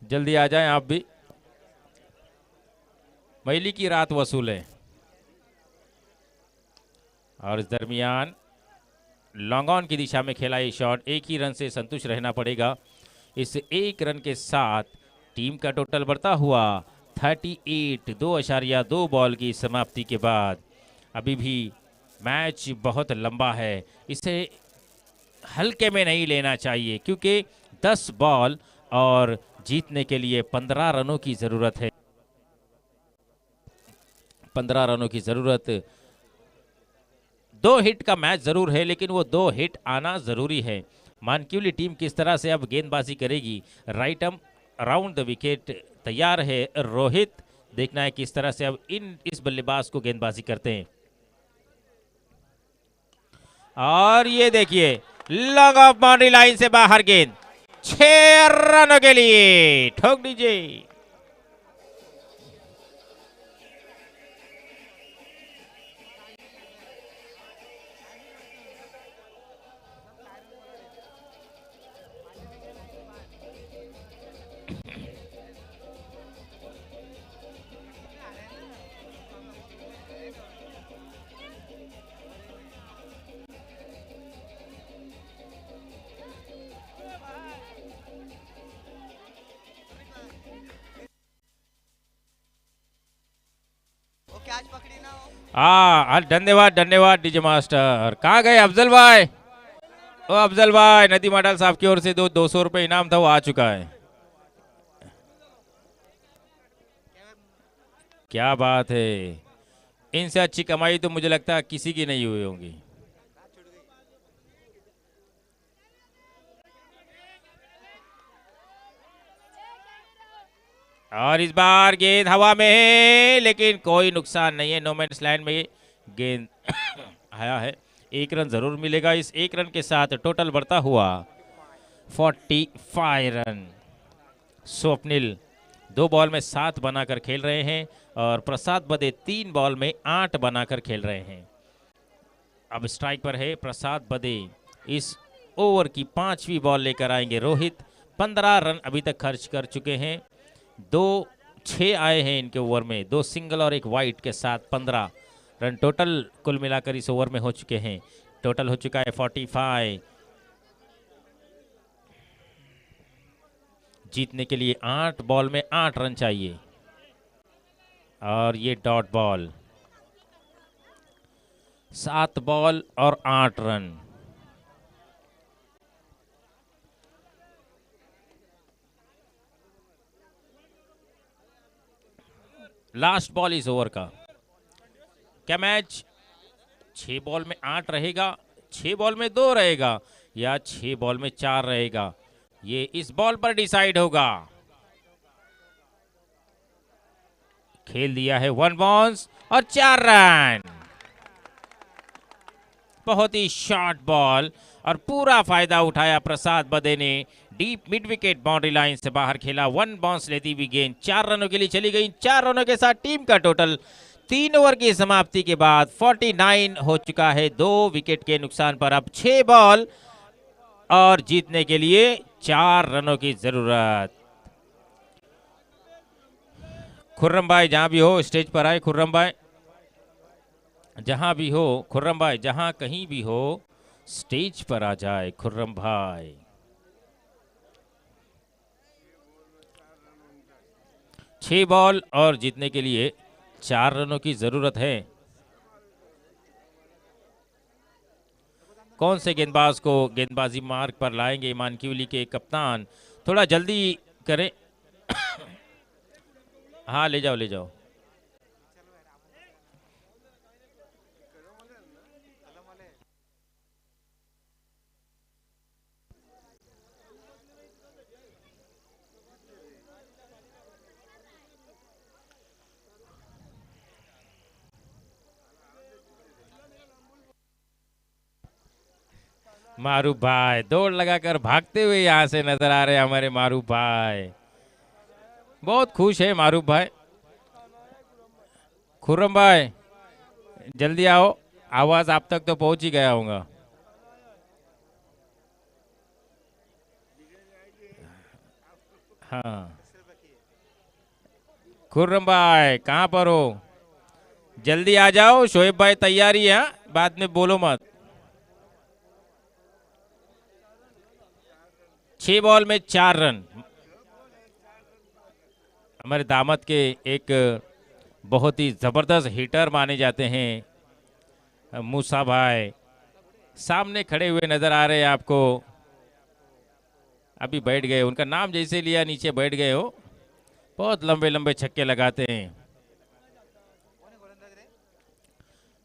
जल्दी आ जाएं आप भी, मैली की रात वसूल है। और इस दरमियान लॉन्ग ऑन की दिशा में खेला ये शॉट, एक ही रन से संतुष्ट रहना पड़ेगा। इस एक रन के साथ टीम का टोटल बढ़ता हुआ 38, 2.2 बॉल की समाप्ति के बाद। अभी भी मैच बहुत लंबा है, इसे हल्के में नहीं लेना चाहिए क्योंकि 10 बॉल और जीतने के लिए 15 रनों की ज़रूरत है। 15 रनों की ज़रूरत। 2 हिट का मैच ज़रूर है लेकिन वो 2 हिट आना ज़रूरी है। मानकीवली टीम किस तरह से अब गेंदबाजी करेगी। Right arm around the wicket तैयार है रोहित, देखना है किस तरह से अब इस बल्लेबाज को गेंदबाजी करते हैं। और ये देखिए लॉन्ग ऑफ बाउंड्री लाइन से बाहर गेंद, 6 रनों के लिए ठोक दीजिए। हाँ धन्यवाद धन्यवाद डीजे मास्टर। कहाँ गए अफजल भाई? ओ अफजल भाई, नदीम अडाल साहब की ओर से 200 रुपए इनाम था, वो आ चुका है। क्या बात है, इनसे अच्छी कमाई तो मुझे लगता है किसी की नहीं हुई होंगी। और इस बार गेंद हवा में है लेकिन कोई नुकसान नहीं है। नो मैन्स लैंड में गेंद आया है। 1 रन जरूर मिलेगा। इस 1 रन के साथ टोटल बढ़ता हुआ 45 रन। स्वप्निल 2 बॉल में 7 बनाकर खेल रहे हैं और प्रसाद बदे 3 बॉल में 8 बनाकर खेल रहे हैं। अब स्ट्राइक पर है प्रसाद बदे। इस ओवर की 5वीं बॉल लेकर आएंगे रोहित। 15 रन अभी तक खर्च कर चुके हैं। 2-6 आए हैं इनके ओवर में, 2 सिंगल और 1 वाइट के साथ 15 रन टोटल कुल मिलाकर इस ओवर में हो चुके हैं। टोटल हो चुका है 45। जीतने के लिए 8 बॉल में 8 रन चाहिए और ये डॉट बॉल। 7 बॉल और 8 रन। लास्ट बॉल इस ओवर का। क्या मैच 6 बॉल में 8 रहेगा, 6 बॉल में 2 रहेगा या 6 बॉल में 4 रहेगा, ये इस बॉल पर डिसाइड होगा। खेल दिया है 1 बाउंस और 4 रन। बहुत ही शॉर्ट बॉल और पूरा फायदा उठाया प्रसाद बदे ने। Deep mid wicket boundary line से बाहर खेला, 1 बाउंस लेती हुई गेंद 4 रनों के लिए चली गई। 4 रनों के साथ टीम का टोटल 3 ओवर की समाप्ति के बाद 49 हो चुका है। 2 विकेट के नुकसान पर अब 6 बॉल और जीतने के लिए 4 रनों की जरूरत। खुर्रम भाई जहां भी हो स्टेज पर आए। खुर्रम भाई जहां भी हो, खुर्रम भाई जहां कहीं भी हो स्टेज पर आ जाए। खुर्रम भाई 6 बॉल और जीतने के लिए 4 रनों की जरूरत है। कौन से गेंदबाज को गेंदबाजी मार्ग पर लाएंगे मानकीवली के कप्तान? थोड़ा जल्दी करें। हाँ ले जाओ ले जाओ। मारूफ भाई दौड़ लगाकर भागते हुए यहां से नजर आ रहे हैं हमारे मारूफ भाई। बहुत खुश है मारूफ भाई। खुर्रम भाई जल्दी आओ, आवाज आप तक तो पहुंच ही गया होगा। हाँ खुर्रम भाई कहाँ पर हो? जल्दी आ जाओ। शोएब भाई तैयारी है, बाद में बोलो मत। 6 बॉल में 4 रन। हमारे दामद के एक बहुत ही जबरदस्त हिटर माने जाते हैं मूसा भाई, सामने खड़े हुए नजर आ रहे हैं आपको। अभी बैठ गए, उनका नाम जैसे लिया नीचे बैठ गए हो। बहुत लंबे लंबे छक्के लगाते हैं।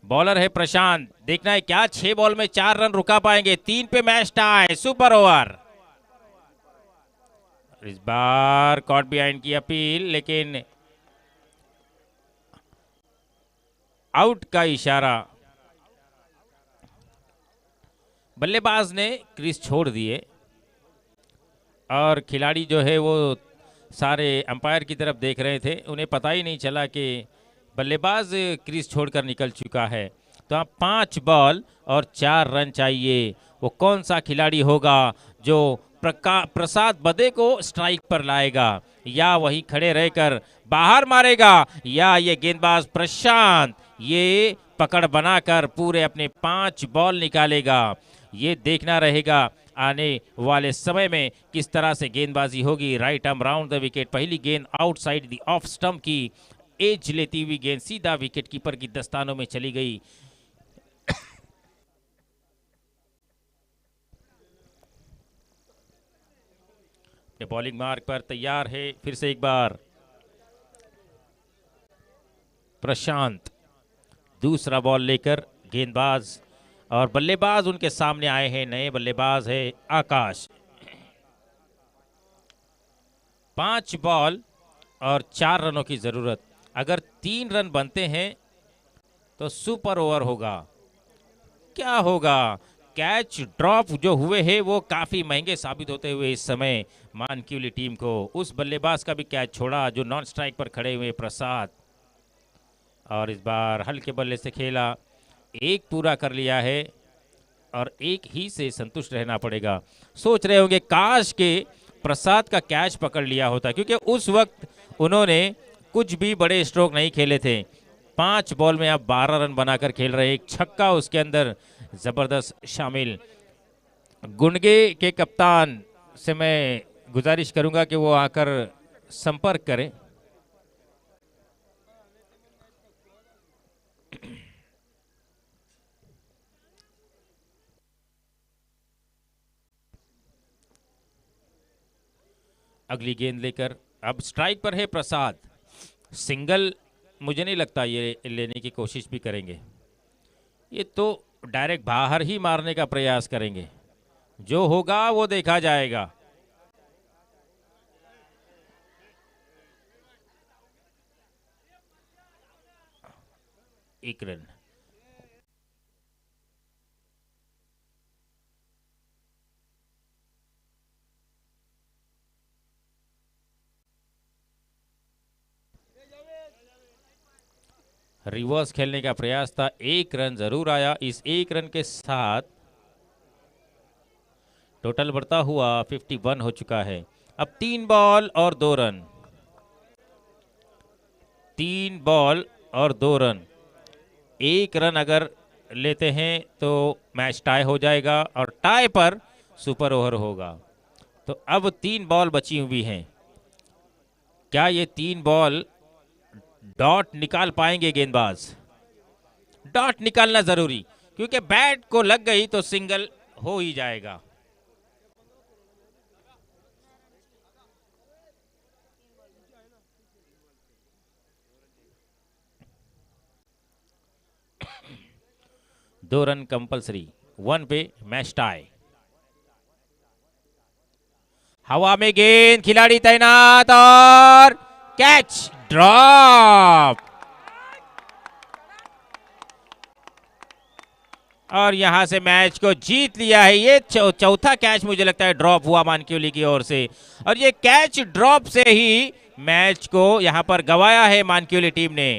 बॉलर है प्रशांत, देखना है क्या 6 बॉल में 4 रन रुका पाएंगे। 3 पे मैच टाई, सुपर ओवर। इस बार कॉट बिहाइंड की अपील, लेकिन आउट का इशारा। बल्लेबाज ने क्रीज छोड़ दिए और खिलाड़ी जो है वो सारे अंपायर की तरफ देख रहे थे। उन्हें पता ही नहीं चला कि बल्लेबाज क्रीज छोड़कर निकल चुका है। तो अब 5 बॉल और 4 रन चाहिए। वो कौन सा खिलाड़ी होगा जो प्रसाद बदे को स्ट्राइक पर लाएगा, या वहीं खड़े रहकर बाहर मारेगा, या ये गेंदबाज प्रशांत ये पकड़ बनाकर पूरे अपने 5 बॉल निकालेगा। ये देखना रहेगा आने वाले समय में किस तरह से गेंदबाजी होगी। Right arm round the wicket, पहली गेंद आउटसाइड द ऑफ स्टंप की एज लेती हुई गेंद सीधा विकेट कीपर की दस्तानों में चली गई। बॉलिंग मार्क पर तैयार है फिर से एक बार प्रशांत। दूसरा बॉल लेकर गेंदबाज और बल्लेबाज उनके सामने आए हैं। नए बल्लेबाज है आकाश। 5 बॉल और 4 रनों की जरूरत। अगर 3 रन बनते हैं तो सुपर ओवर होगा। क्या होगा? कैच ड्रॉप जो हुए हैं वो काफी महंगे साबित होते हुए इस समय मानकीवली टीम को। उस बल्लेबाज का भी कैच छोड़ा जो नॉन स्ट्राइक पर खड़े हुए प्रसाद, और इस बार हल्के बल्ले से खेला। एक पूरा कर लिया है और एक ही से संतुष्ट रहना पड़ेगा। सोच रहे होंगे काश के प्रसाद का कैच पकड़ लिया होता, क्योंकि उस वक्त उन्होंने कुछ भी बड़े स्ट्रोक नहीं खेले थे। 5 बॉल में अब 12 रन बनाकर खेल रहे। एक छक्का उसके अंदर जबरदस्त शामिल। गुनगे के कप्तान से मैं गुजारिश करूंगा कि वो आकर संपर्क करें। अगली गेंद लेकर अब स्ट्राइक पर है प्रसाद। सिंगल मुझे नहीं लगता ये लेने की कोशिश भी करेंगे। ये तो डायरेक्ट बाहर ही मारने का प्रयास करेंगे। जो होगा वो देखा जाएगा। एक रन। रिवर्स खेलने का प्रयास था, एक रन जरूर आया। इस एक रन के साथ टोटल बढ़ता हुआ 51 हो चुका है। अब 3 बॉल और 2 रन, 3 बॉल और 2 रन। एक रन अगर लेते हैं तो मैच टाई हो जाएगा और टाई पर सुपर ओवर होगा। तो अब 3 बॉल बची हुई हैं। क्या ये 3 बॉल डॉट निकाल पाएंगे गेंदबाज? डॉट निकालना जरूरी, क्योंकि बैट को लग गई तो सिंगल हो ही जाएगा। दो रन कंपलसरी, 1 पे मैच टाई। हवा में गेंद, खिलाड़ी तैनात और कैच, ड्रॉप। और यहां से मैच को जीत लिया है। ये चौथा कैच मुझे लगता है ड्रॉप हुआ मानक्यूली की ओर से, और ये कैच ड्रॉप से ही मैच को यहां पर गंवाया है मानक्यूली टीम ने।